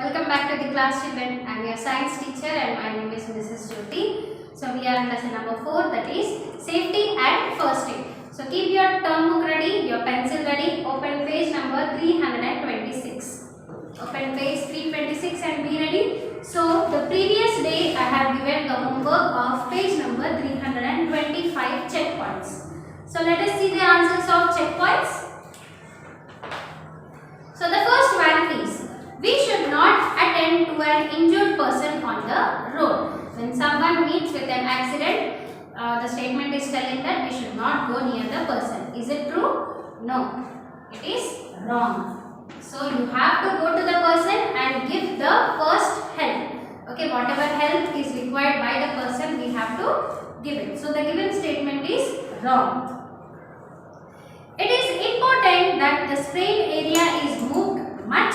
Welcome back to the class, children. I am your science teacher and my name is Mrs. Jyoti. So we are in lesson number 4, that is safety and first aid. So keep your term book ready, your pencil ready. Open page number 326. Open page 326 and be ready. So the previous day I have given the homework of page number 325 checkpoints. So let us see the answers of checkpoints. So the first one is, we should not attend to an injured person on the road. When someone meets with an accident, the statement is telling that we should not go near the person. Is it true? No. It is wrong. So you have to go to the person and give the first help. Okay, whatever help is required by the person, we have to give it. So the given statement is wrong. It is important that the sprained area is moved much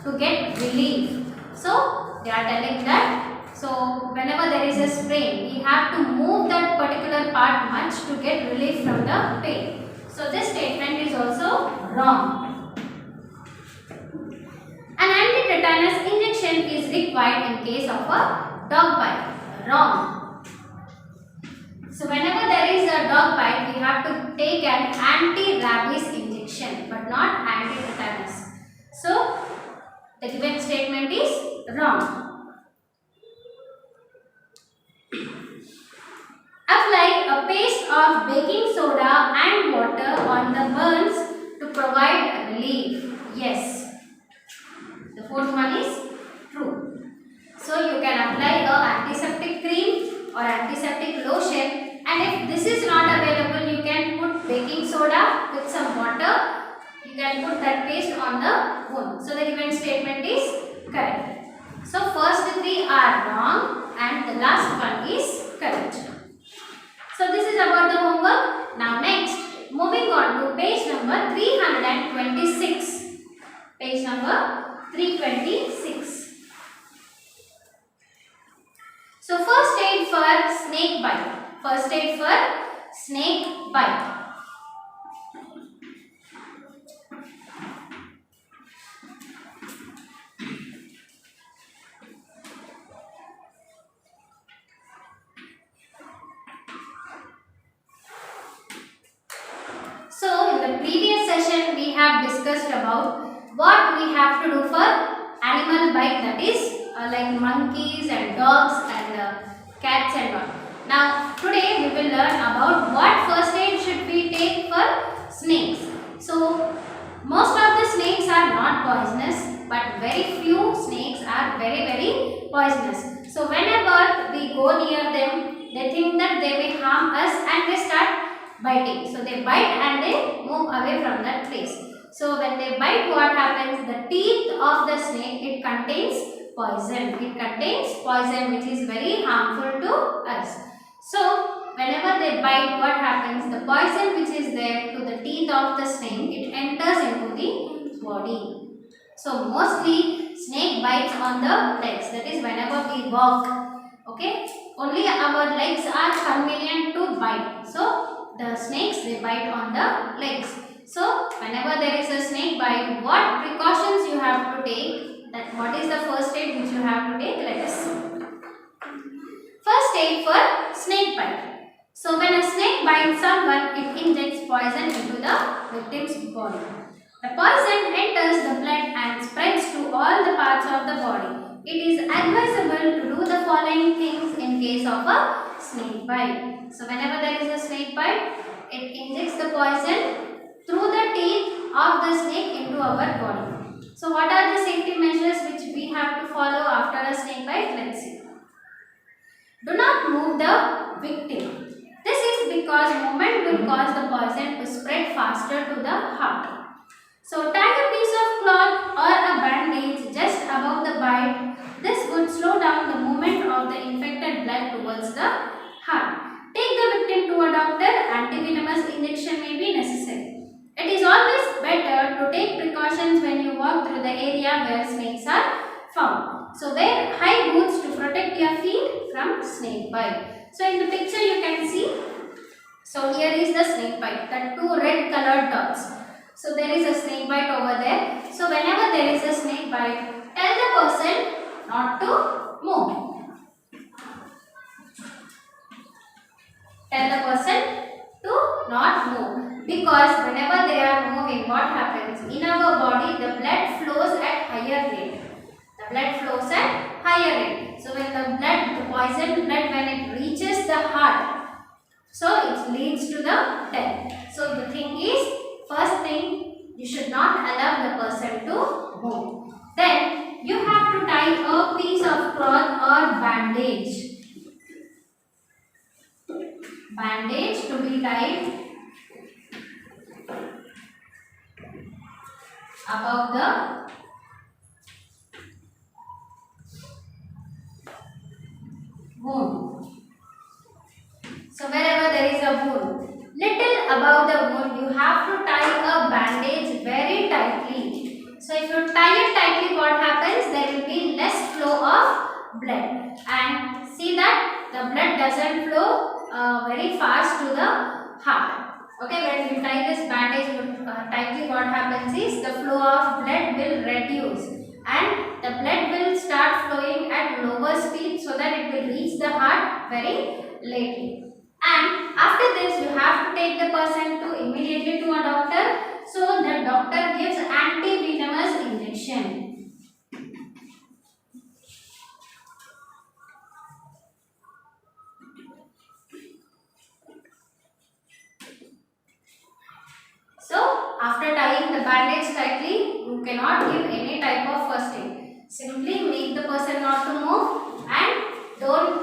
to get relief. So they are telling that, so whenever there is a sprain, we have to move that particular part much to get relief from the pain. So this statement is also wrong. An anti-tetanus injection is required in case of a dog bite. Wrong. So whenever there is a dog bite, we have to take an anti-rabies injection, but not anti-tetanus. So the given statement is wrong. Apply a paste of baking soda and water on the burns to provide relief. Yes. The fourth one is true. So you can apply a antiseptic cream or antiseptic lotion, and if this is not available, you can put baking soda with some water. You can put that paste on the wound. So the given statement is correct. So first three are wrong and the last one is correct. So this is about the homework. Now next, moving on to page number 326. Page number 326. So first aid for snake bite. First aid for snake bite. So in the previous session we have discussed about what we have to do for animal bite, that is like monkeys and dogs and cats and all. Now today we will learn about what first aid should we take for snakes. So most of the snakes are not poisonous, but very few snakes are very poisonous. So whenever we go near them, they think that they may harm us and they start biting. So they bite and they move away from that place. So when they bite, what happens? The teeth of the snake, it contains poison. It contains poison which is very harmful to us. So whenever they bite, what happens? The poison which is there to the teeth of the snake, it enters into the body. So mostly snake bites on the legs. That is whenever we walk. Okay. Only our legs are convenient to bite. So the snakes, they bite on the legs. So whenever there is a snake bite, what precautions you have to take? That what is the first aid which you have to take? Let us see. First aid for snake bite. So when a snake bites someone, it injects poison into the victim's body. The poison enters the blood and spreads to all the parts of the body. It is advisable to do the following things in case of a snake bite. So whenever there is a snake bite, it injects the poison through the teeth of the snake into our body. So what are the safety measures which we have to follow after a snake bite? Let's see. Do not move the victim. This is because movement will cause the poison to spread faster to the heart. So tie a piece of cloth or a bandage just above the bite. This would slow down the movement of the infected blood towards the heart. Take the victim to a doctor. Antivenomous injection may be necessary. It is always better to take precautions when you walk through the area where snakes are found. So wear high boots to protect your feet from snake bite. So in the picture you can see, so here is the snake bite, the two red colored dots. So there is a snake bite over there. So whenever there is a snake bite, tell the person not to move. Tell the person to not move, because whenever they are moving, what happens in our body? The blood flows at higher rate. The blood flows at higher rate. So when the poison blood, when it reaches the heart, so it leads to the death. So the thing is, first thing, you should not allow the person to move. Then you have to tie a piece of cloth or bandage. Bandage to be tied above the wound. So wherever there is a wound, little above the wound, you have to tie a bandage very tightly. So if you tie it tightly, what happens? There will be less flow of blood. And see that the blood doesn't flow very fast to the heart. Okay, when you tie this bandage tightly, what happens is the flow of blood will reduce and the blood will start flowing at lower speed, so that it will reach the heart very lately. And after this, you have to take the person to immediately to a doctor. So the doctor gives anti-venomous injection. So after tying the bandage tightly, you cannot give any type of first aid. Simply make the person not to move and don't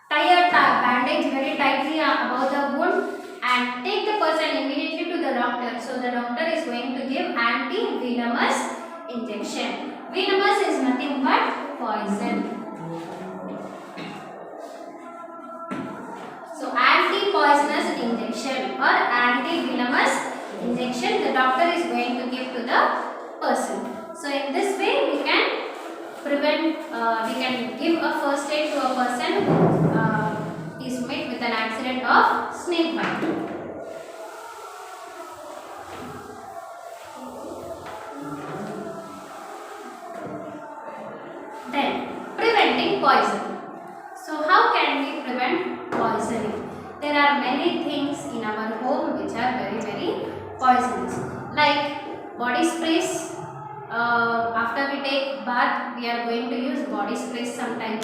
tie a bandage very tightly above the wound, and take the person immediately to the doctor. So the doctor is going to give anti-venomous injection. Venomous is nothing but poison. So anti-poisonous injection or anti-venomous injection the doctor is going to give to the person. So in this way we can prevent, we can give a first aid to a person who is met with an accident of snake bite. Then preventing poison. So how can we prevent poisoning? There are many things in our home which are very poisonous, like body sprays. After we take bath, we are going to use body sprays sometime.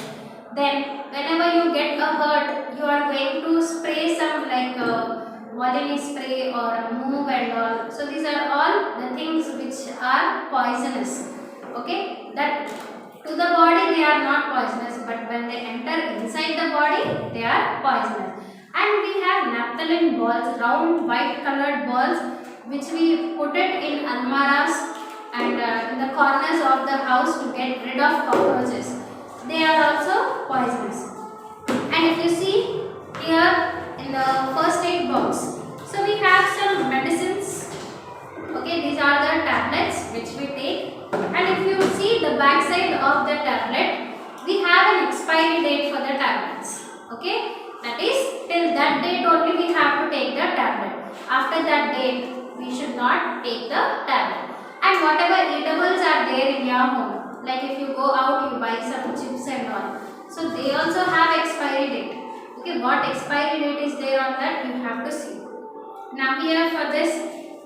Then whenever you get a hurt, you are going to spray some like Volini spray or move and all. So these are all the things which are poisonous. Okay, that to the body they are not poisonous, but when they enter inside the body, they are poisonous. And we have naphthalene balls, round white colored balls, which we put it in almaras and in the corners of the house to get rid of cockroaches. They are also poisonous. And if you see here in the first aid box, so we have some medicines. Okay, these are the tablets which we take. And if you see the back side of the tablet, we have an expiry date for the tablets. Okay, that is till that date only we have to take the tablet. After that date, we should not take the tablet. And whatever eatables are there in your home, like if you go out, you buy some chips and all, so they also have expiry date. Okay, what expiry date is there on that, you have to see. Now here for this,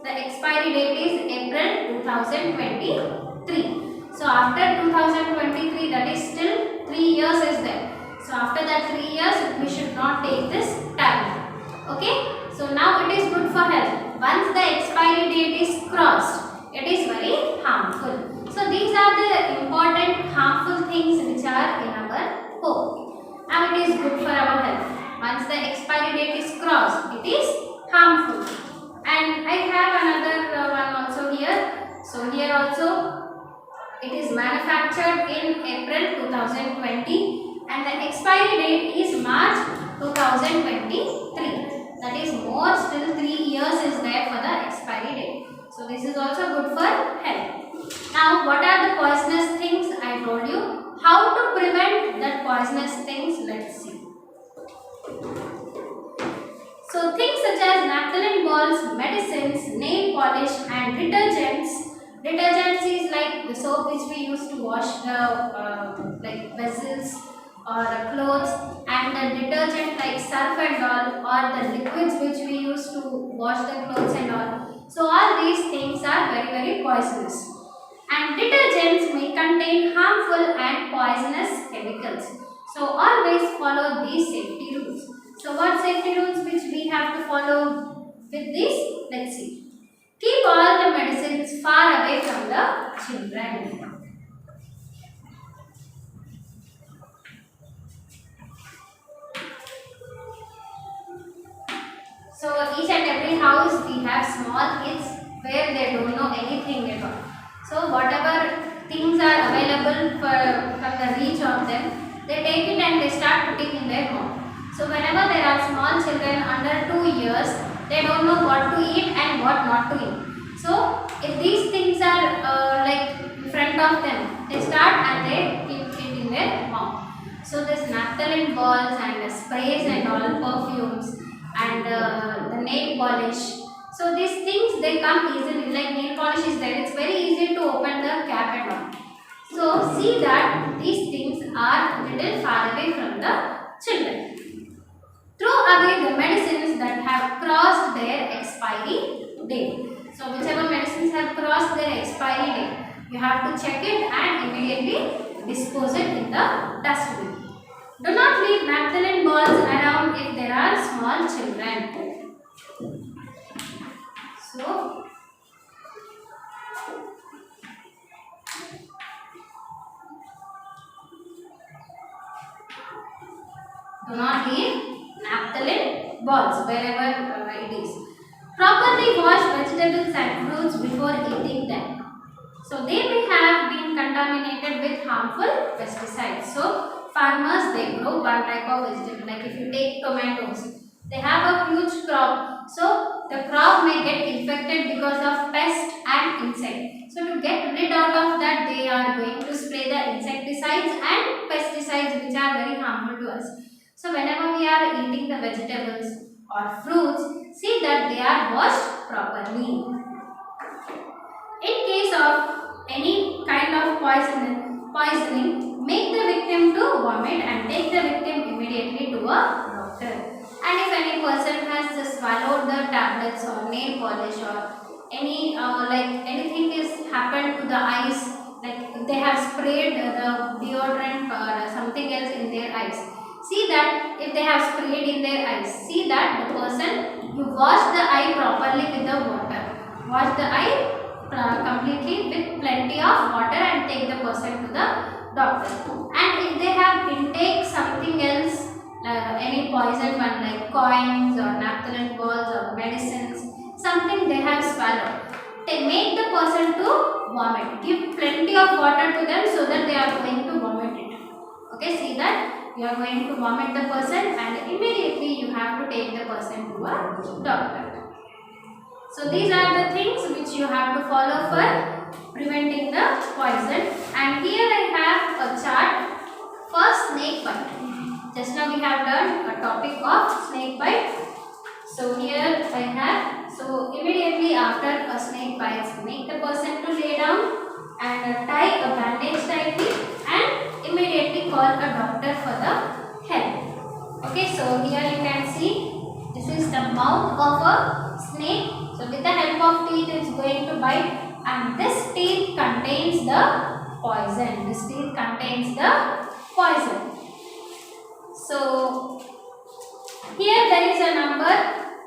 the expiry date is April 2023. So after 2023, that is still 3 years is there. So after that 3 years, we should not take this tablet. Okay, so now it is good for health. Once the expiry date is crossed, it is very harmful. So these are the important harmful things which are in our home. Now it is good for our health. Once the expiry date is crossed, it is harmful. And I have another one also here. So here also it is manufactured in April 2020 and the expiry date is March 2023. That is more, still 3 years is there for the expiry date. So this is also good for health. Now what are the poisonous things I told you? How to prevent that poisonous things? Let's see. So things such as naphthalene balls, medicines, nail polish and detergents Detergents is like the soap which we use to wash the like vessels or the clothes, and the detergent like surf and all, or the liquids which we use to wash the clothes and all. So all these things are very poisonous. And detergents may contain harmful and poisonous chemicals. So always follow these safety rules. So what safety rules which we have to follow with this? Let's see. Keep all the medicines far away from the children. So each and every house we have small kids where they don't know anything at all. So whatever things are available from the reach of them, they take it and they start putting in their mouth. So whenever there are small children under 2 years, they don't know what to eat and what not to eat. So if these things are like in front of them, they start and they keep it in their mouth. So this naphthalene balls and sprays and all perfumes and the nail polish. So these things they come easily, like nail polish is there. It's very easy to open the cap and all. So see that these things are little far away from the children. Throw away the medicines that have crossed their expiry date. So whichever medicines have crossed their expiry date, you have to check it and immediately dispose it in the dustbin. Do not leave naphthalene balls around if there are small children. So, do not leave naphthalene balls wherever it is. Properly wash vegetables and fruits before eating them. So they may have been contaminated with harmful pesticides. So farmers they grow one type of vegetable. Like if you take tomatoes, they have a huge crop. So the crop may get infected because of pest and insect. So to get rid out of that, they are going to spray the insecticides and pesticides which are very harmful to us. So whenever we are eating the vegetables or fruits, see that they are washed properly. In case of any kind of poisoning, make the victim to vomit and take the victim immediately to a doctor. And if any person has just swallowed the tablets or nail polish or any like anything is happened to the eyes, like if they have sprayed the deodorant or something else in their eyes, see that if they have sprayed in their eyes, see that the person, you wash the eye properly with the water. Wash the eye completely with plenty of water and take the person to the doctor. And if they have intake something else, any poison one like coins or naphthalene balls or medicines, something they have swallowed, they make the person to vomit. Give plenty of water to them so that they are going to vomit it. Okay, see that you are going to vomit the person and immediately you have to take the person to a doctor. So these are the things which you have to follow for preventing the poison. And here I have a chart for snake bite. Just now we have done a topic of snake bite. So here I have, so immediately after a snake bites, make the person to lay down and tie a bandage tightly and immediately call a doctor for the help. Okay, so here you can see this is the mouth of a snake. So with the help of teeth it is going to bite and this teeth contains the poison. This teeth contains the poison. So here there is a number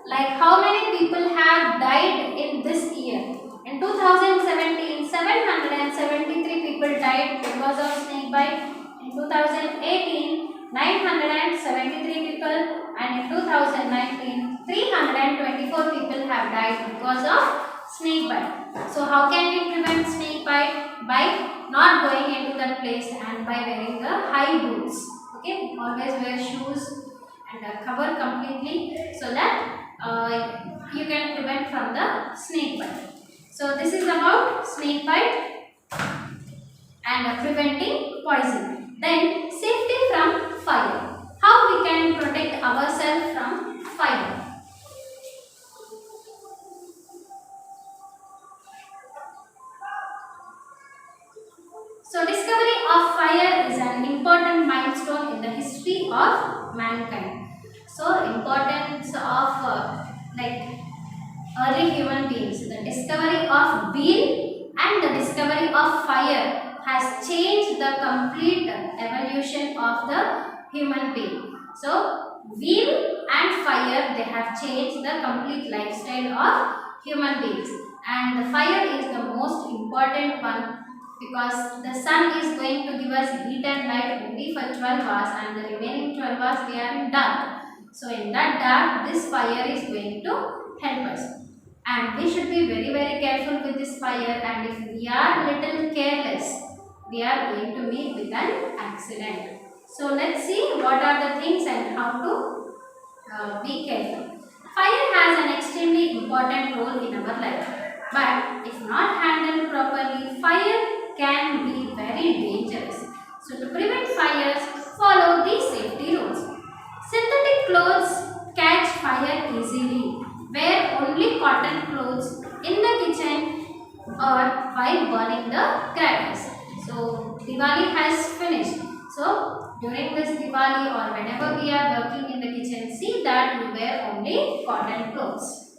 like how many people have died in this year. In 2017, 773 people died because of snake bite. In 2018, 973 people, and in 2019, 324 people have died because of snake bite. So how can we prevent snake bite? By not going into that place and by wearing the high boots. Okay, always wear shoes and cover completely so that you can prevent from the snake bite. So this is about snake bite and preventing poison. Then safety from fire. How we can protect ourselves from fire? like early human beings, the discovery of wheel and the discovery of fire has changed the complete evolution of the human being. So, wheel and fire, they have changed the complete lifestyle of human beings. And the fire is the most important one because the sun is going to give us heat and light only for 12 hours and the remaining 12 hours they are in dark. So, in that dark, this fire is going to help us. And we should be very careful with this fire, and if we are little careless, we are going to meet with an accident. So let's see what are the things and how to be careful. Fire has an extremely important role in our life, but if not handled properly, fire can be very dangerous. So to prevent fires, follow these safety rules. Synthetic clothes catch fire easily. Wear only cotton clothes in the kitchen or while burning the crackers. So Diwali has finished. So during this Diwali or whenever we are working in the kitchen, see that you wear only cotton clothes.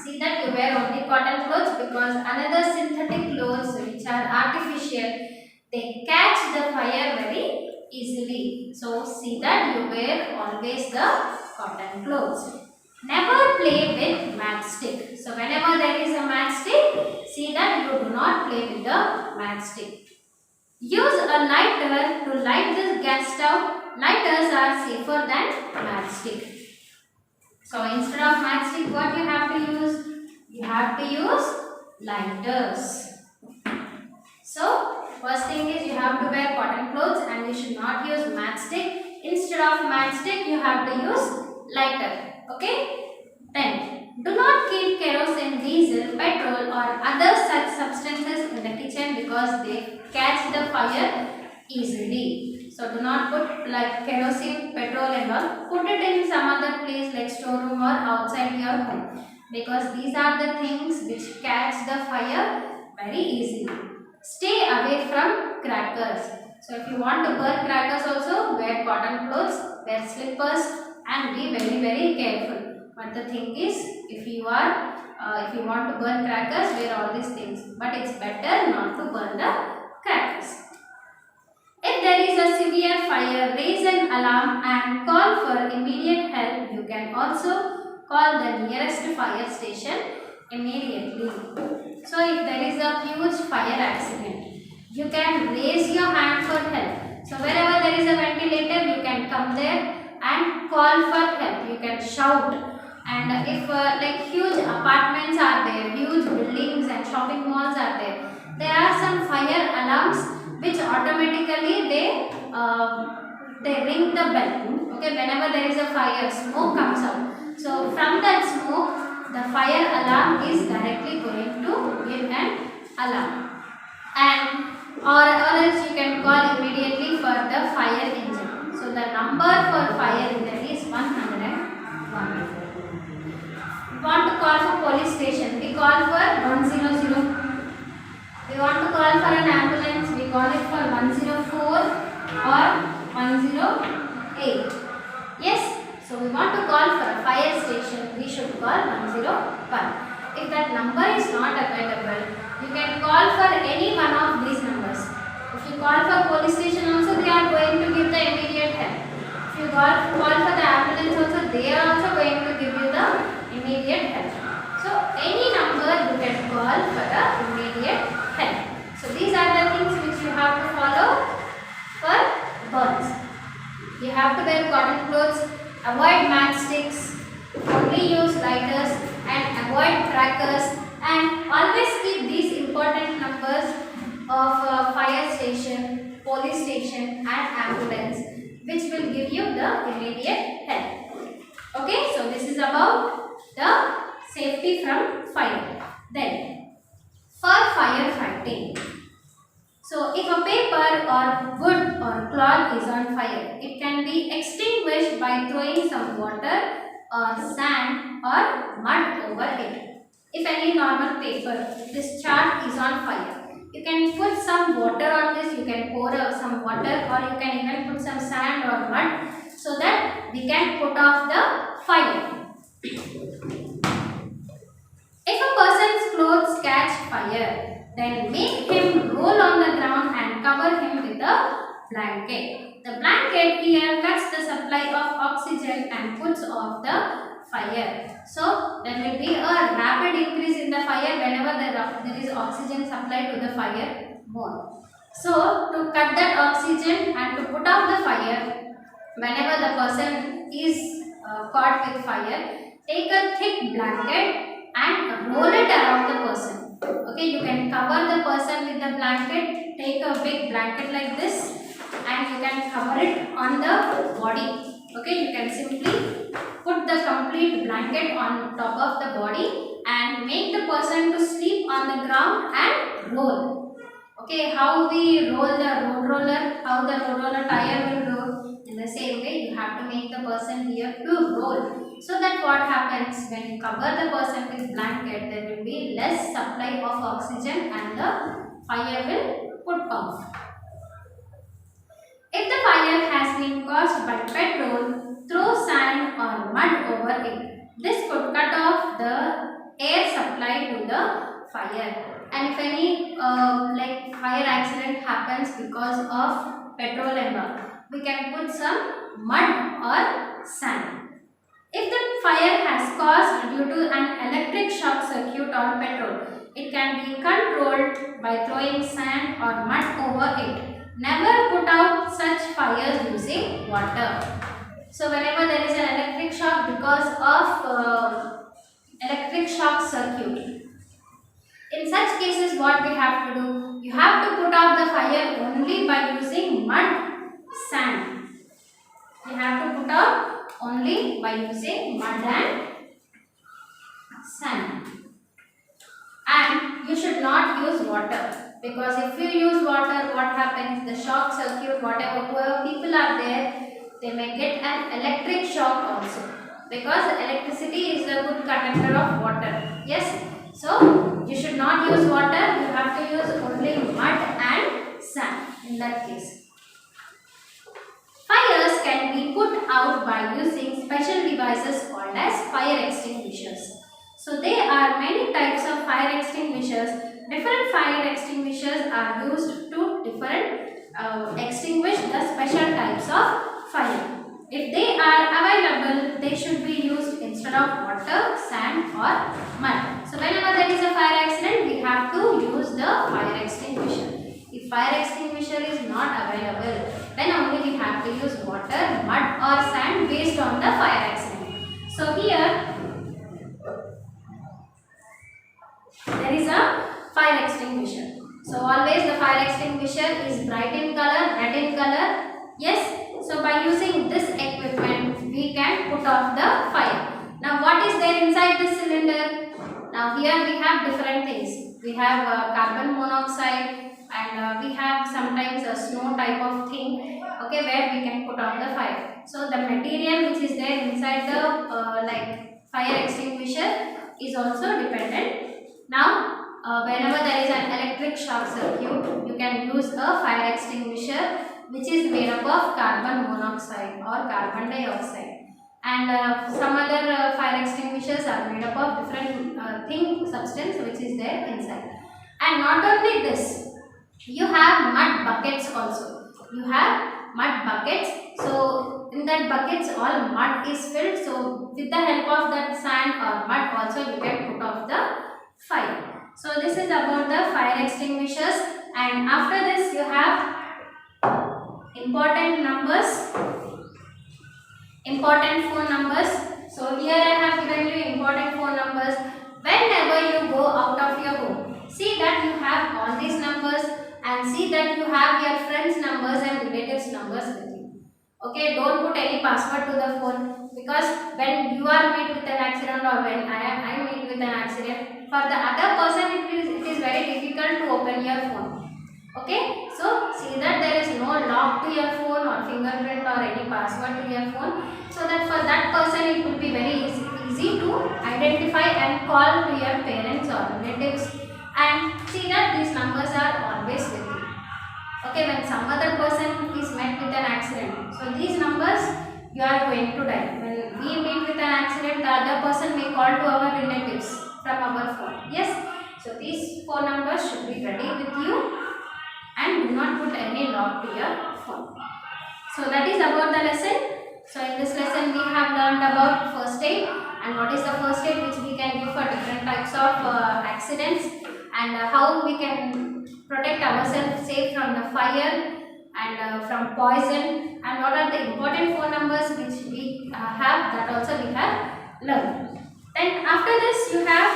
See that you wear only cotton clothes because another synthetic clothes which are artificial, they catch the fire very easily. So see that you wear always the cotton clothes. Never play with matchstick. So whenever there is a matchstick, see that you do not play with the matchstick. Use a lighter to light the gas stove. Lighters are safer than matchstick. So instead of matchstick, what you have to use? You have to use lighters. So first thing is you have to wear cotton clothes and you should not use matchstick. Instead of matchstick, you have to use lighter. Okay? Then do not keep kerosene, diesel, petrol or other such substances in the kitchen because they catch the fire easily. So do not put like kerosene, petrol and all. Put it in some other place like storeroom or outside your home because these are the things which catch the fire very easily. Stay away from crackers. So if you want to burn crackers also, wear cotton clothes, wear slippers and be very careful. But the thing is, if you want to burn crackers, wear all these things. But it's better not to burn the crackers. If there is a severe fire, raise an alarm and call for immediate help. You can also call the nearest fire station immediately. So if there is a huge fire accident, you can raise your hand for help. So wherever there is a ventilator, you can come there and call for help. You can shout. And if like huge apartments are there, huge buildings and shopping malls are there are some fire alarms which automatically they ring the bell. Okay, whenever there is a fire, smoke comes out. So from that smoke, the fire alarm is directly going to give an alarm. And or else you can call immediately for the fire engine. So the number for fire engine is 101. We want to call for police station, we call for 100. We want to call for an ambulance, we call it for 104 or 108. Yes, so we want to call for a fire station, we should call 101. If that number is not available, you can call for any one of these numbers. If you call for police station also, they are going to give the immediate help. If you call for the ambulance also, they are also going to give you the immediate help. So any number you can call for the immediate help. So these are the things which you have to follow for burns. You have to wear cotton clothes, avoid matchsticks, only use lighters and avoid crackers, and always keep these important numbers of fire station, police station and ambulance, which will give you the immediate help. Okay, so this is about the safety from fire. Then for firefighting, so if a paper or wood or cloth is on fire, it can be extinguished by throwing some water or sand or mud over it. If any normal paper, this chart is on fire, You can put some water on this, you can pour some water, or you can even put some sand or mud so that we can put off the fire. If a person's clothes catch fire, then make him roll on the ground and cover him with a blanket. The blanket here cuts the supply of oxygen and puts off the fire. So there will be a rapid increase in the fire whenever there is oxygen supply to the fire more. So to cut that oxygen and to put off the fire, whenever the person is caught with fire, take a thick blanket and roll it around the person. Okay, you can cover the person with the blanket. Take a big blanket like this and you can cover it on the body. Okay, you can simply put the complete blanket on top of the body and make the person to sleep on the ground and roll. Okay, how we roll the road roller, how the road roller tire will roll. In the same way, you have to make the person here to roll. So that what happens when you cover the person with blanket, there will be less supply of oxygen and the fire will put off. If the fire has been caused by petrol, throw sand or mud over it. This could cut off the air supply to the fire. And if any like fire accident happens because of petrol and all, we can put some mud or sand. If the fire has caused due to an electric shock circuit on petrol, it can be controlled by throwing sand or mud over it. Never put out such fires using water. So whenever there is an electric shock because of electric shock circuit, in such cases what we have to do? You have to put out the fire only by using mud, sand. You have to put out only by using mud and sand. And you should not use water, because if you use water, what happens? The shock circuit, whoever people are there, they may get an electric shock also, because electricity is a good conductor of water. Yes, so you should not use water, you have to use only mud and sand in that case. Fires can be put out by using special devices called as fire extinguishers. So there are many types of fire extinguishers. Different fire extinguishers are used to extinguish the special types of fire. If they are available, they should be used instead of water, sand or mud. So whenever there is a fire accident, we have to use the fire extinguisher. If fire extinguisher is not available, then only we have to use water, mud or sand based on the fire accident. So here there is a fire extinguisher. So always the fire extinguisher is bright in color, red in color. Yes, so by using this equipment we can put off the fire. Now what is there inside this cylinder? Now here we have different things. We have carbon monoxide, and we have sometimes a snow type of thing, okay, where we can put on the fire. So the material which is there inside the like fire extinguisher is also dependent. Now whenever there is an electric shock circuit, you can use a fire extinguisher which is made up of carbon monoxide or carbon dioxide, and some other fire extinguishers are made up of different substance which is there inside. And not only this, you have mud buckets also. You have mud buckets. So in that buckets all mud is filled. So with the help of that sand or mud also you can put off the fire. So this is about the fire extinguishers. And after this you have important numbers, important phone numbers. So here I have given you important phone numbers. Whenever you go out of your home, see that you have all these numbers, and see that you have your friends numbers and relatives numbers with you. Okay, don't put any password to the phone, because when you are met with an accident or when I meet with an accident, for the other person it is very difficult to open your phone. Okay, so see that there is no lock to your phone or fingerprint or any password to your phone, so that for that person it will be very easy to identify and call to your parents or relatives and see that these numbers are always with you. Okay, when some other person is met with an accident, so these numbers you are going to dial. When we meet with an accident, the other person may call to our relatives from our phone. Yes, so these four numbers should be ready with you and do not put any lock to your phone. So that is about the lesson. So in this lesson we have learned about first aid and what is the first aid which we can give for different types of accidents, and how we can protect ourselves safe from the fire and from poison, and what are the important phone numbers which we have, that also we have learned. Then after this you have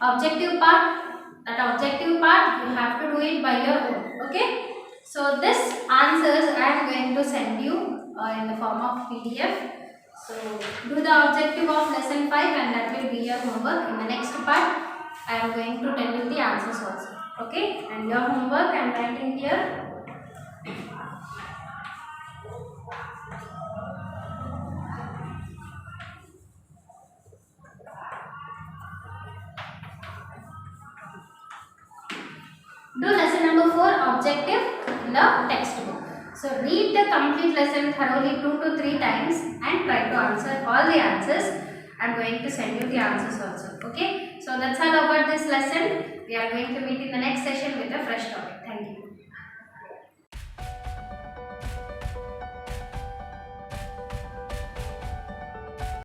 objective part. That objective part you have to do it by your own. Okay, so this answers I am going to send you in the form of PDF. So do the objective of lesson 5 and that will be your homework. In the next part I am going to tell you the answers also. Okay, and your homework I am writing here. Do lesson number 4 objective in the textbook. So read the complete lesson thoroughly 2 to 3 times and try to answer all the answers. I am going to send you the answers also. Okay. So that's all about this lesson. We are going to meet in the next session with a fresh topic. Thank you.